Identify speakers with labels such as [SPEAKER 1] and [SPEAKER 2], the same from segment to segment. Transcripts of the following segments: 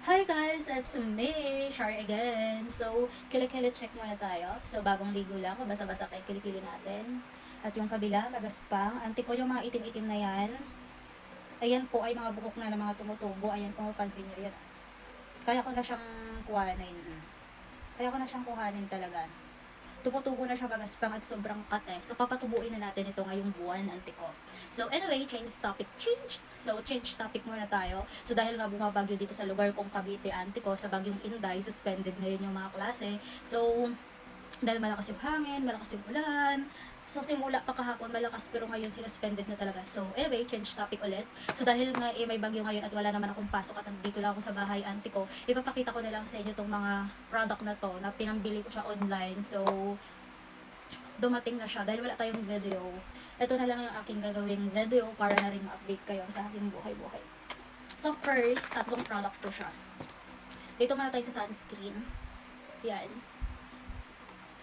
[SPEAKER 1] Hi guys, it's me, Shari again. So, kilikili check muna tayo. So, bagong ligo lang, mabasa-basa kay kilikili natin. At yung kabila, magaspang. Anti ko yung mga itim-itim na yan. Ayan po ay mga buhok na ng mga tumutubo. Ayan, kung mapansin nyo, yan. Kaya ko na siyang kuhanin. Kaya ko na siyang kuhanin talaga. Tumutubo na siya magaspang at sobrang kate. So, papatubuin na natin ito ngayong buwan, anti ko. So, anyway, change topic. So, change topic muna tayo. So, dahil nga bumabagyo dito sa lugar kong Cavite, anti ko, sa bagyong Inday, suspended ngayon yung mga klase. So, dahil malakas yung hangin, malakas yung ulan. So, simula pa kahapon malakas pero ngayon sinuspended na talaga. So, anyway, change topic ulit. So, dahil nga may bagyo ngayon at wala naman akong pasok at nandito lang ako sa bahay, auntie ko, ipapakita ko na lang sa inyo itong mga product na to na pinambili ko siya online. So, dumating na siya dahil wala tayong video. Ito na lang yung aking gagawing video para na rin ma-update kayo sa aking buhay-buhay. So, first, tatlong product to siya. Dito muna tayo sa sunscreen. Yan.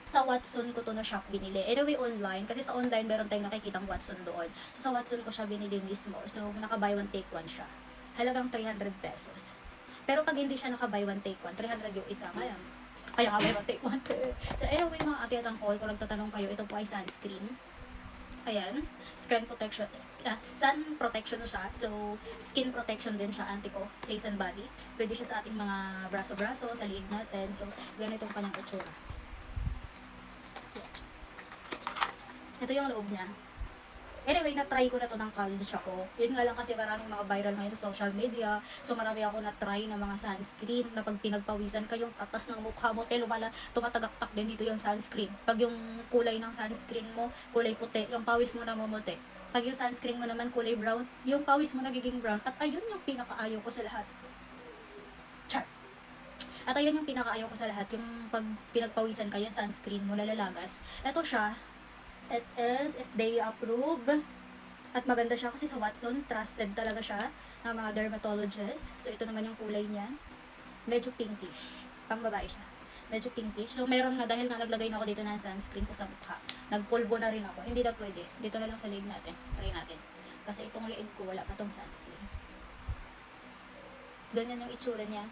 [SPEAKER 1] Sa Watson ko to na shop binili. Anyway, online. Kasi sa online, meron tayong nakikitang Watson doon. So, sa Watson ko siya binili mismo. So, naka-buy one, take one siya. Halagang 300 pesos. Pero pag hindi siya naka-buy one, take one, 300 yung isa. Kaya nga buy one, take one. So, anyway, mga ate at angkol, kung nagtatanong kayo, ito po ay sunscreen. Ayan. Sun protection siya. So, skin protection din siya, anti ko, face and body. Pwede siya sa ating mga braso-braso, sa liig natin. So, ganito ang kanyang itsura. Ito yung loob niya. Anyway, na-try ko na to ng college ako. Yun nga lang kasi maraming mga viral ngayon sa social media. So marami ako na-try ng mga sunscreen na pag pinagpawisan ka yung katas ng mukha mo, tumatagaktak din dito yung sunscreen. Pag yung kulay ng sunscreen mo, kulay puti, yung pawis mo na mumuti. Pag yung sunscreen mo naman kulay brown, yung pawis mo nagiging brown. At ayun yung pinakaayaw ko sa lahat. Char! At ayun yung pinakaayaw ko sa lahat, yung pag pinagpawisan ka, yung sunscreen mo lalalagas. Ito siya, it is FDA approved. At maganda siya kasi sa Watson, trusted talaga siya ng mga dermatologists. So, ito naman yung kulay niya. Medyo pinkish. Pang babae siya. Medyo pinkish. So, meron nga, dahil nga naglagay na ako dito ng sunscreen ko sa mukha. Nagpulbo na rin ako. Hindi na pwede. Dito na lang sa liig natin. Try natin. Kasi itong liig ko, wala pa tong sunscreen. Ganyan yung itsura niya.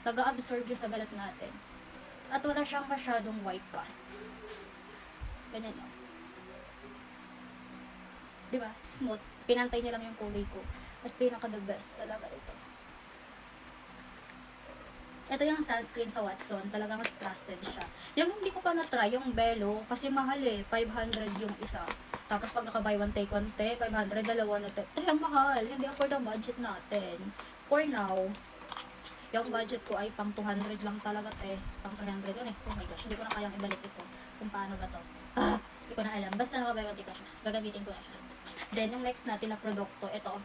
[SPEAKER 1] Nag-absorb siya sa balat natin. At wala siyang masyadong white cast. Ganyan o. Diba? Smooth. Pinantay niya lang yung kulay ko. At pinaka the best talaga ito. Ito yung sunscreen sa Watson. Talagang trusted siya. Yung hindi ko pa na-try, yung Belo, kasi mahal eh. 500 yung isa. Tapos pag naka-buy one, take one, 500, dalawa na ang mahal. Hindi afford ang budget natin. For now, yung budget ko ay pang 200 lang talaga pang 300 yun eh. Oh my gosh, hindi ko na kayang ibalik ito. Kung paano ba to. Hindi ko na alam. Basta nakabuy one, take one siya. Gagamitin ko na siya. Then, yung next natin na produkto, ito.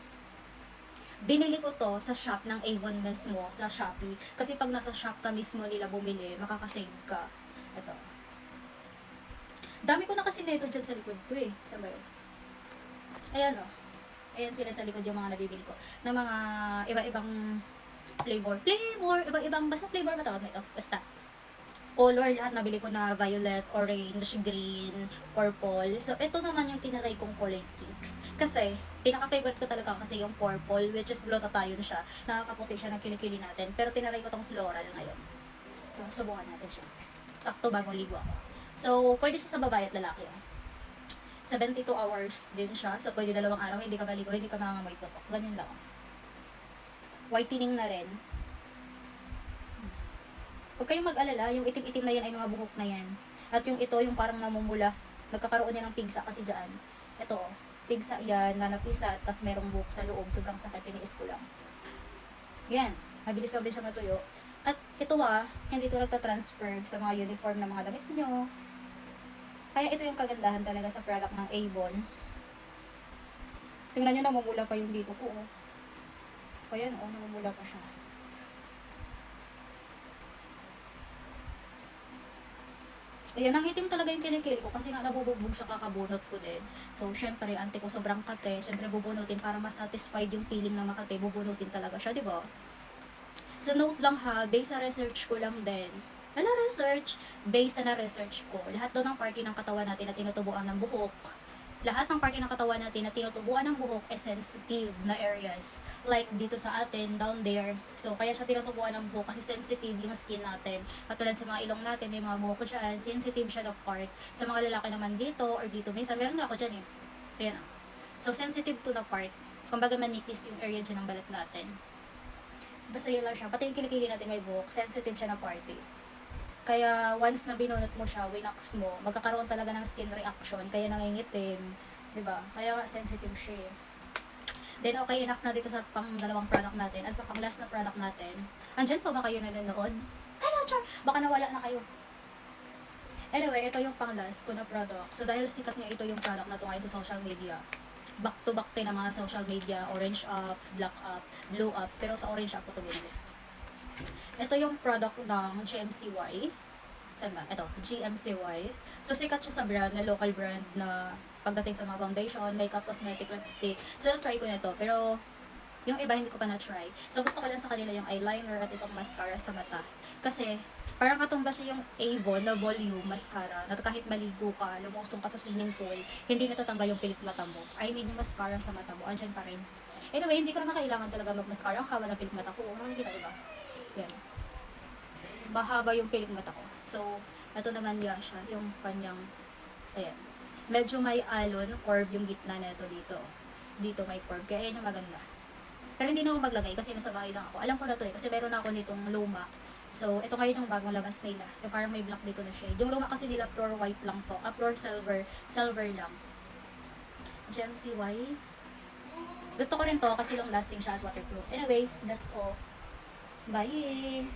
[SPEAKER 1] Binili ko to sa shop ng Avon mismo, sa Shopee. Kasi pag nasa shop ka mismo nila bumili, makakasave ka. Ito. Dami ko na kasi neto dyan sa likod ko eh. Saan ba yun? Ayan o. Ayan sila sa likod yung mga nabibili ko. Na mga iba-ibang flavor, iba-ibang, basta flavor ba tawag nito? Basta. Color, lahat nabili ko na violet, orange, green, purple. So, ito naman yung tinaray kong kulay pink. Kasi, pinaka-favorite ko talaga kasi yung purple, which is glutathione siya. Nakakaputi siya ng kilikili natin. Pero tinaray ko tong floral ngayon. So, subukan natin siya. Sakto bagong ligo ako. So, pwede siya sa babae at lalaki. 72 hours din siya. So, pwede dalawang araw, hindi ka maligo, hindi ka mangangamoy putok. Ganyan lang. Whitening na rin. Huwag kayong mag-alala, yung itim-itim na yan ay mga buhok na yan. At yung ito, yung parang namumula, nagkakaroon yan ng pigsa kasi dyan. Ito, pigsa yan, nanapisa, tas merong buhok sa loob, sobrang sakit, tiniis ko lang. Yan, mabilis lang din siya matuyo. At ito hindi ito nagtatransfer sa mga uniform na mga damit nyo. Kaya ito yung kagandahan talaga sa product ng Avon. Tingnan nyo, namumula pa yung dito ko. Ayan, namumula pa siya. Ayan, nangitim talaga yung kilikil ko kasi nga nabubugbog siya kakabunot ko din. So, syempre, ante ko sobrang kate. Syempre, bubunutin para ma-satisfied yung feeling na makate. Bubunutin talaga siya, di ba? So, note lang ha, based sa research ko lang din. Based na research ko. Lahat daw ng party ng katawan natin na tinutubuan ng buhok lahat ng parte ng katawan natin na tinutubuan ng buhok is sensitive na areas. Like dito sa atin, down there. So, kaya siya tinutubuan ng buhok kasi sensitive yung skin natin. Katulad sa mga ilong natin, may mga buhok ko dyan, sensitive siya na part. Sa mga lalaki naman dito or dito, minsan meron nga ako dyan eh. Ayan. So, sensitive to the part. Kumbaga manipis yung area dyan ng balat natin. Basta yun lang siya. Pati yung kilikili natin may buhok, sensitive siya na part eh. Kaya once na binunot mo siya, winax mo, magkakaroon talaga ng skin reaction, kaya nangingitim, 'di ba? Kaya sensitive siya. Eh. Then okay, enough na dito sa pang-dalawang product natin. At sa pang-last na product natin, andyan po ba kayo nanonood? Hello, Char! Baka nawala na kayo. Anyway, ito yung pang-last ko na product. So dahil sikat niya ito yung product na to ngayon sa social media. Back to back din ang mga social media, orange up, black up, blue up, pero sa orange up ko to binili. Ito yung product ng GMCY. Saan ba? Ito, GMCY. So, sikat siya sa brand, na local brand na pagdating sa mga foundation, makeup, cosmetic, lipstick. So, try ko na ito. Pero, yung iba hindi ko pa na-try. So, gusto ko lang sa kanila yung eyeliner at itong mascara sa mata. Kasi, parang katumba siya yung Avon na volume mascara na kahit maligo ka, lumusong ka sa swimming pool, hindi natatanggal yung pilik mata mo. I mean, yung mascara sa mata mo, andyan pa rin. Anyway, hindi ko naman kailangan talaga mag-mascara. Ang haba ng pilik mata ko. Hindi na iba. Yan. Mahaba yung pilik mata ko. So, ito naman yan siya, yung kanyang, ayan. Medyo may alon, curve yung gitna na ito dito. Dito may curve, kaya yan yung maganda. Pero hindi na ako maglagay kasi nasa bahay lang ako. Alam ko na to eh, kasi meron ako nitong luma. So, ito ngayon yung bagong labas nila. Yung parang may black dito na shade. Yung luma kasi nila pure white lang to. Pure silver lang. GMCY. Gusto ko rin to kasi long lasting siya at waterproof. Anyway, that's all. Bye!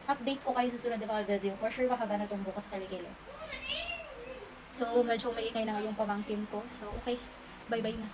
[SPEAKER 1] Update ko kayo sa susunod na mga video. For sure, mahaba na itong bukas kaligili. So, medyo maingay na yung pamangkin ko. So, okay. Bye-bye na.